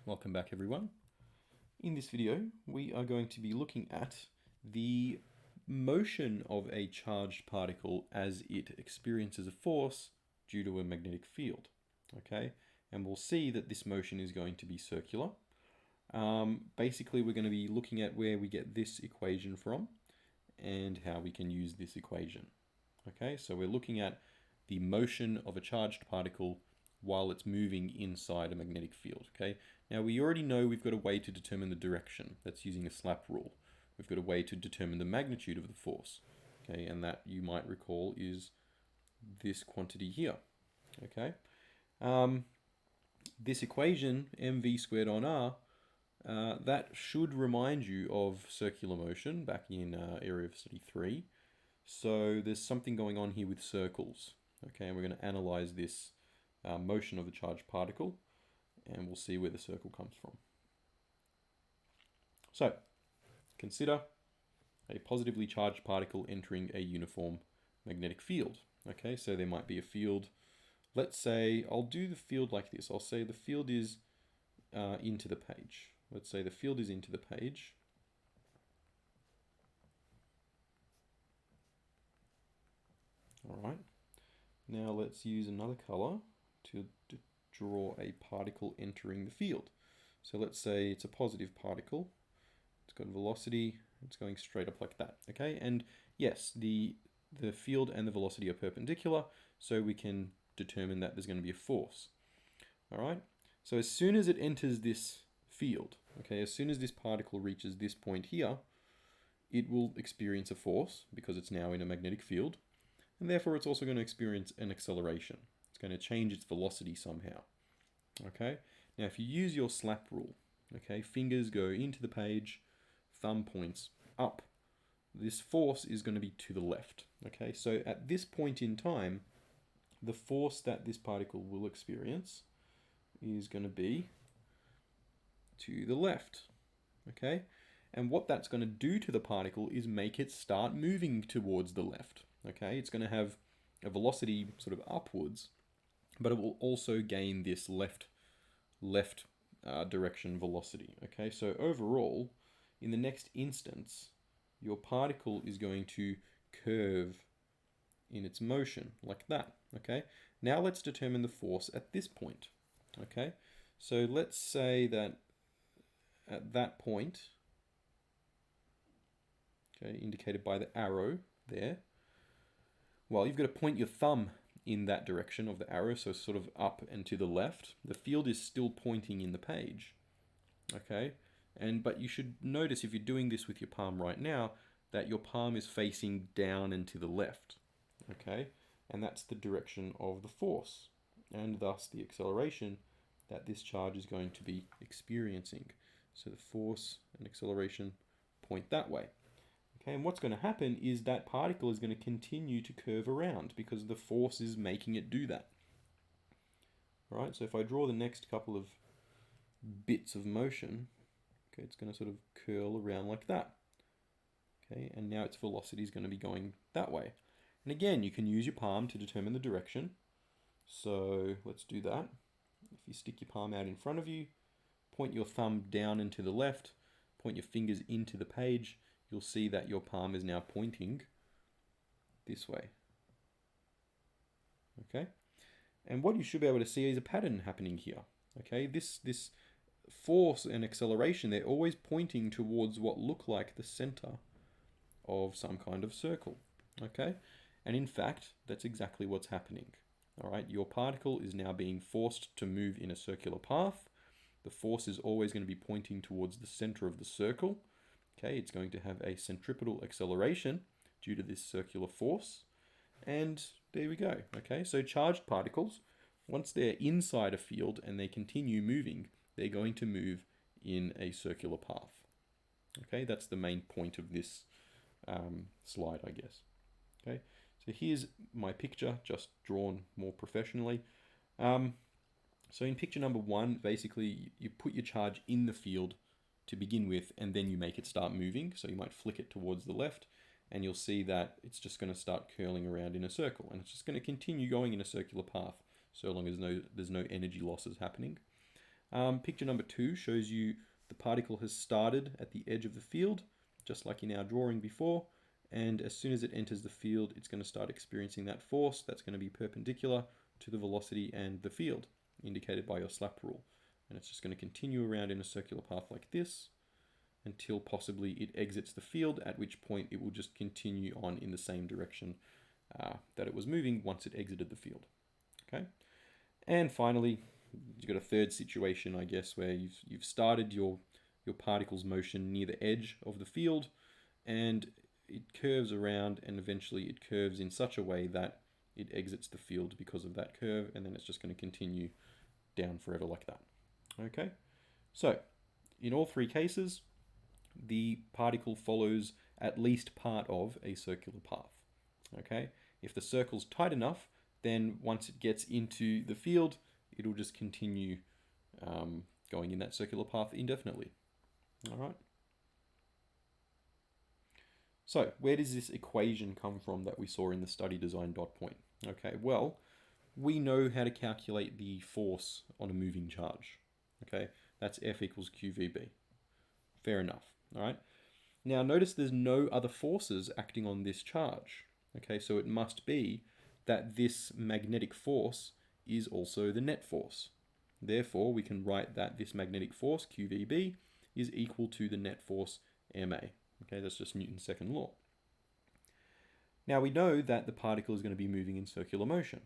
Welcome back everyone. In this video we are going to be looking at the motion of a charged particle as it experiences a force due to a magnetic field. Okay, and we'll see that this motion is going to be circular. Basically we're going to be looking at where we get this equation from and how we can use this equation. Okay, so we're looking at the motion of a charged particle while it's moving inside a magnetic field. Okay, now we already know we've got a way to determine the direction. That's using the slap rule. We've got a way to determine the magnitude of the force. Okay, and that you might recall is this quantity here. Okay, this equation mv squared on r, that should remind you of circular motion back in area of study 3. So there's something going on here with circles. Okay, and we're going to analyze this motion of the charged particle, and we'll see where the circle comes from. So, consider a positively charged particle entering a uniform magnetic field. Okay, so there might be a field. Let's say, I'll do the field like this. I'll say the field is into the page. Let's say the field is into the page. All right. Now let's use another color to draw a particle entering the field. So let's say it's a positive particle. It's got velocity. It's going straight up like that. Okay, and yes, the field and the velocity are perpendicular, so we can determine that there's going to be a force. All right. So as soon as it enters this field, okay, as soon as this particle reaches this point here, it will experience a force because it's now in a magnetic field. And therefore it's also going to experience an acceleration. It's going to change its velocity somehow. Okay, now if you use your slap rule, okay, fingers go into the page, thumb points up, this force is going to be to the left. Okay, so at this point in time, the force that this particle will experience is going to be to the left. Okay, and what that's going to do to the particle is make it start moving towards the left. Okay, it's going to have a velocity sort of upwards, but it will also gain this left direction velocity. Okay, so overall, in the next instance, your particle is going to curve in its motion like that. Okay, now let's determine the force at this point. Okay, so let's say that at that point, okay, indicated by the arrow there, well, you've got to point your thumb in that direction of the arrow, so sort of up and to the left. The field is still pointing in the page, okay? But you should notice if you're doing this with your palm right now, that your palm is facing down and to the left, okay? And that's the direction of the force, and thus the acceleration that this charge is going to be experiencing. So the force and acceleration point that way. Okay, and what's going to happen is that particle is going to continue to curve around because the force is making it do that. All right, so if I draw the next couple of bits of motion, okay, it's going to sort of curl around like that. Okay, and now its velocity is going to be going that way. And again, you can use your palm to determine the direction. So let's do that. If you stick your palm out in front of you, point your thumb down and to the left, point your fingers into the page, you'll see that your palm is now pointing this way. Okay, and what you should be able to see is a pattern happening here. Okay, this force and acceleration, they're always pointing towards what look like the center of some kind of circle. Okay, and in fact, that's exactly what's happening. All right, your particle is now being forced to move in a circular path. The force is always going to be pointing towards the center of the circle. Okay, it's going to have a centripetal acceleration due to this circular force. And there we go. Okay, so charged particles, once they're inside a field and they continue moving, they're going to move in a circular path. Okay, that's the main point of this slide, I guess. Okay, so here's my picture, just drawn more professionally. So in picture number 1, basically you put your charge in the field to begin with, and then you make it start moving. So you might flick it towards the left, and you'll see that it's just going to start curling around in a circle, and it's just going to continue going in a circular path so long as there's no energy losses happening. Picture number 2 shows you the particle has started at the edge of the field, just like in our drawing before, and as soon as it enters the field, it's going to start experiencing that force that's going to be perpendicular to the velocity and the field, indicated by your slap rule. And it's just going to continue around in a circular path like this until possibly it exits the field, at which point it will just continue on in the same direction that it was moving once it exited the field. Okay, and finally, you've got a third situation, I guess, where you've started your particle's motion near the edge of the field, and it curves around, and eventually it curves in such a way that it exits the field because of that curve, and then it's just going to continue down forever like that. Okay, so in all three cases, the particle follows at least part of a circular path. Okay, if the circle's tight enough, then once it gets into the field, it'll just continue going in that circular path indefinitely. All right. So where does this equation come from that we saw in the study design dot point? Okay, well, we know how to calculate the force on a moving charge. Okay, that's F equals QVB. Fair enough. All right. Now notice there's no other forces acting on this charge. Okay, so it must be that this magnetic force is also the net force. Therefore, we can write that this magnetic force, QVB, is equal to the net force, MA. Okay, that's just Newton's second law. Now we know that the particle is going to be moving in circular motion.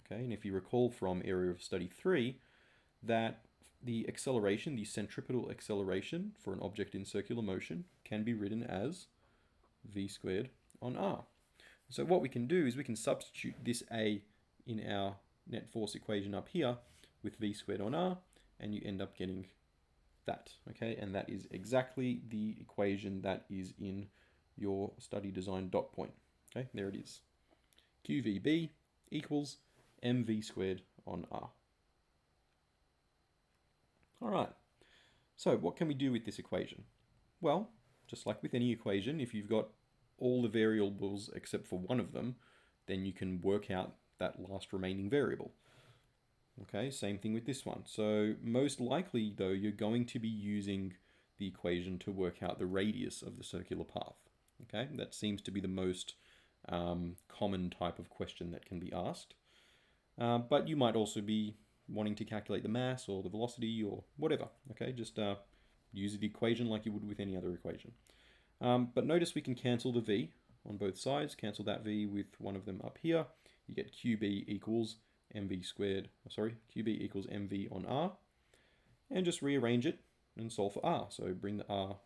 Okay, and if you recall from area of study 3, that the acceleration, the centripetal acceleration for an object in circular motion can be written as v squared on r. So what we can do is we can substitute this a in our net force equation up here with v squared on r, and you end up getting that. Okay, and that is exactly the equation that is in your study design dot point. Okay, there it is. QVB equals mv squared on r. All right, so what can we do with this equation? Well, just like with any equation, if you've got all the variables except for one of them, then you can work out that last remaining variable. Okay, same thing with this one. So most likely, though, you're going to be using the equation to work out the radius of the circular path. Okay, that seems to be the most common type of question that can be asked. But you might also be wanting to calculate the mass or the velocity or whatever. Okay, just use the equation like you would with any other equation. But notice we can cancel the v on both sides. Cancel that v with one of them up here. You get QB equals mv squared, QB equals mv on r. And just rearrange it and solve for r. So bring the r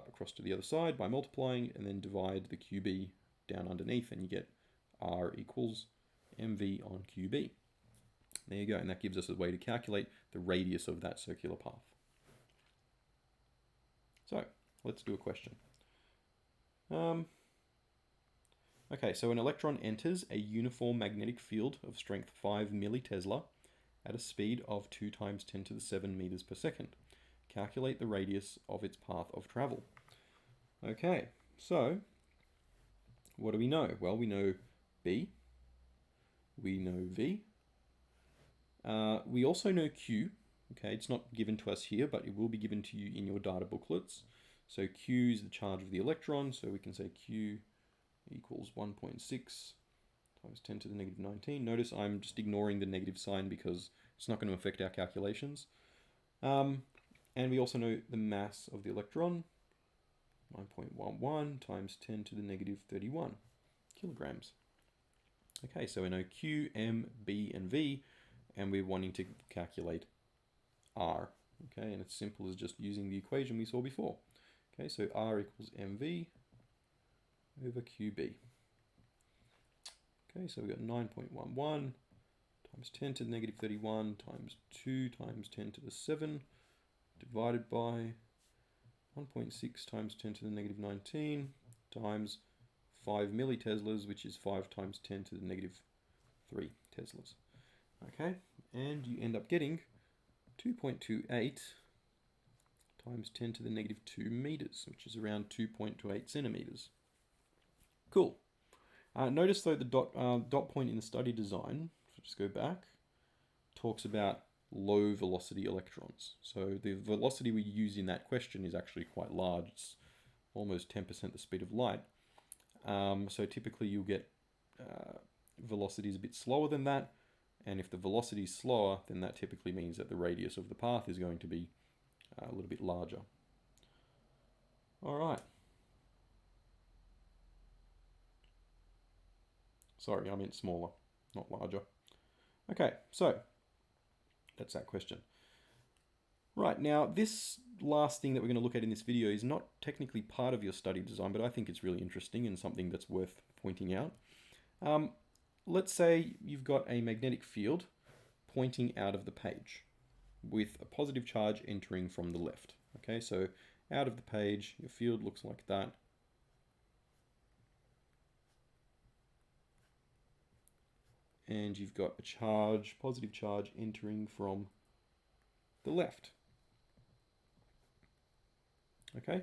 across to the other side by multiplying, and then divide the QB down underneath, and you get r equals mv on QB. There you go, and that gives us a way to calculate the radius of that circular path. So let's do a question. Okay, so an electron enters a uniform magnetic field of strength 5 millitesla at a speed of 2 times 10 to the 7 meters per second. Calculate the radius of its path of travel. Okay, so what do we know? Well, we know B, we know V, we also know Q. Okay, it's not given to us here, but it will be given to you in your data booklets. So Q is the charge of the electron, so we can say Q equals 1.6 times 10 to the negative 19. Notice I'm just ignoring the negative sign because it's not going to affect our calculations. And we also know the mass of the electron, 9.11 times 10 to the negative 31 kilograms. Okay, so we know Q, M, B, and V, and we're wanting to calculate R. Okay, and it's simple as just using the equation we saw before. Okay, so R equals mv over QB. Okay, so we've got 9.11 times 10 to the negative 31 times 2 times 10 to the 7 divided by 1.6 times 10 to the negative 19 times 5 milliteslas, which is 5 times 10 to the negative 3 teslas. Okay, and you end up getting 2.28 times 10 to the negative 2 meters, which is around 2.28 centimeters. Cool. Notice though the dot point in the study design, so just go back, talks about low velocity electrons. So the velocity we use in that question is actually quite large. It's almost 10% the speed of light. So typically you'll get velocities a bit slower than that. And if the velocity is slower, then that typically means that the radius of the path is going to be a little bit larger. All right. Sorry, I meant smaller, not larger. Okay, so that's that question. Right, now this last thing that we're going to look at in this video is not technically part of your study design, but I think it's really interesting and something that's worth pointing out. Let's say you've got a magnetic field pointing out of the page with a positive charge entering from the left. Okay, so out of the page, your field looks like that. And you've got a charge, positive charge entering from the left. Okay,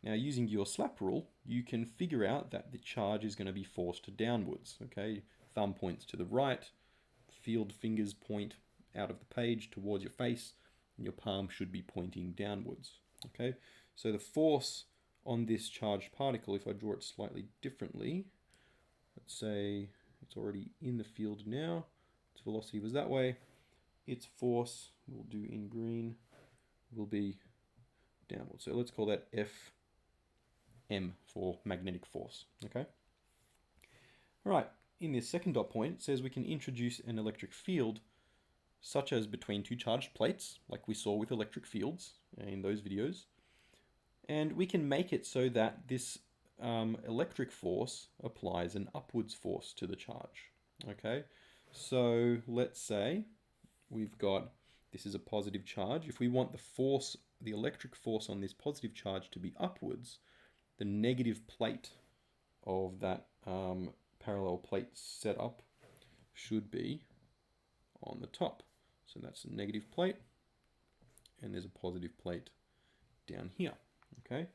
now using your slap rule, you can figure out that the charge is going to be forced downwards. Okay, thumb points to the right, field fingers point out of the page towards your face, and your palm should be pointing downwards. Okay, so the force on this charged particle, if I draw it slightly differently, let's say it's already in the field now, its velocity was that way, its force, we'll do in green, will be downward. So let's call that Fm for magnetic force. Okay. All right. In this second dot point, it says we can introduce an electric field such as between two charged plates, like we saw with electric fields in those videos. And we can make it so that this electric force applies an upwards force to the charge. Okay. So let's say we've got, this is a positive charge. If we want the force, the electric force on this positive charge to be upwards, the negative plate of that parallel plate setup should be on the top. So that's a negative plate, and there's a positive plate down here. Okay,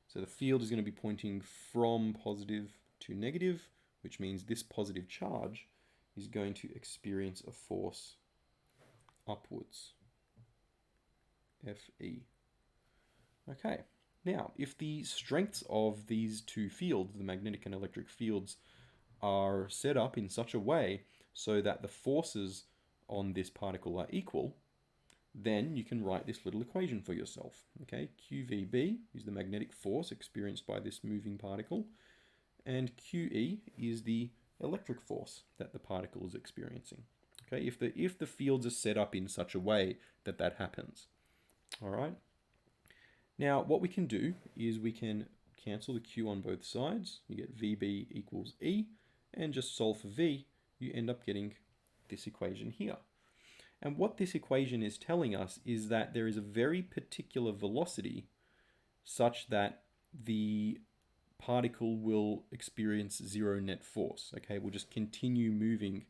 so the field is going to be pointing from positive to negative, which means this positive charge is going to experience a force upwards, Fe. Okay, now if the strengths of these two fields, the magnetic and electric fields, are set up in such a way so that the forces on this particle are equal, then you can write this little equation for yourself. Okay, QVB is the magnetic force experienced by this moving particle, and QE is the electric force that the particle is experiencing. Okay, if the fields are set up in such a way that that happens. All right. Now what we can do is we can cancel the Q on both sides. You get VB equals E, and just solve for V, you end up getting this equation here. And what this equation is telling us is that there is a very particular velocity such that the particle will experience zero net force. Okay, we'll just continue moving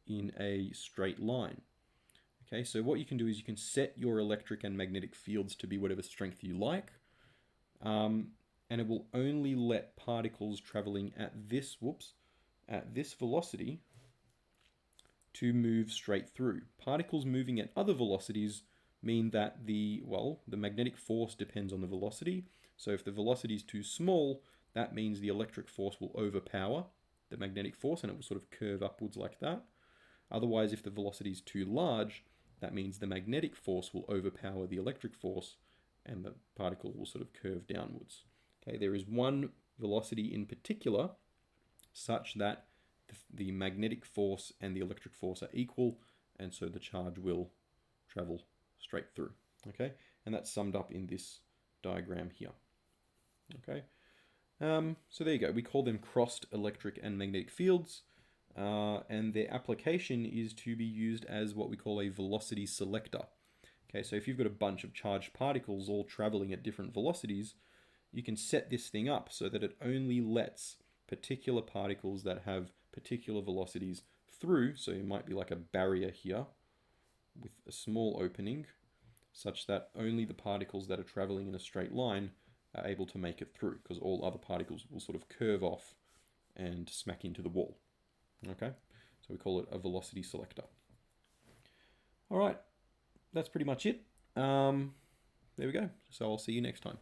in a straight line. Okay, so what you can do is you can set your electric and magnetic fields to be whatever strength you like, and it will only let particles traveling at this, at this velocity to move straight through. Particles moving at other velocities mean that the magnetic force depends on the velocity. So if the velocity is too small, that means the electric force will overpower the magnetic force and it will sort of curve upwards like that. Otherwise, if the velocity is too large, that means the magnetic force will overpower the electric force and the particle will sort of curve downwards. Okay, there is one velocity in particular such that the magnetic force and the electric force are equal, and so the charge will travel straight through. Okay, and that's summed up in this diagram here. Okay, so there you go. We call them crossed electric and magnetic fields, and their application is to be used as what we call a velocity selector. Okay, so if you've got a bunch of charged particles all traveling at different velocities, you can set this thing up so that it only lets particular particles that have particular velocities through. So it might be like a barrier here with a small opening such that only the particles that are traveling in a straight line are able to make it through, because all other particles will sort of curve off and smack into the wall. Okay, so we call it a velocity selector. All right, that's pretty much it. There we go. So I'll see you next time.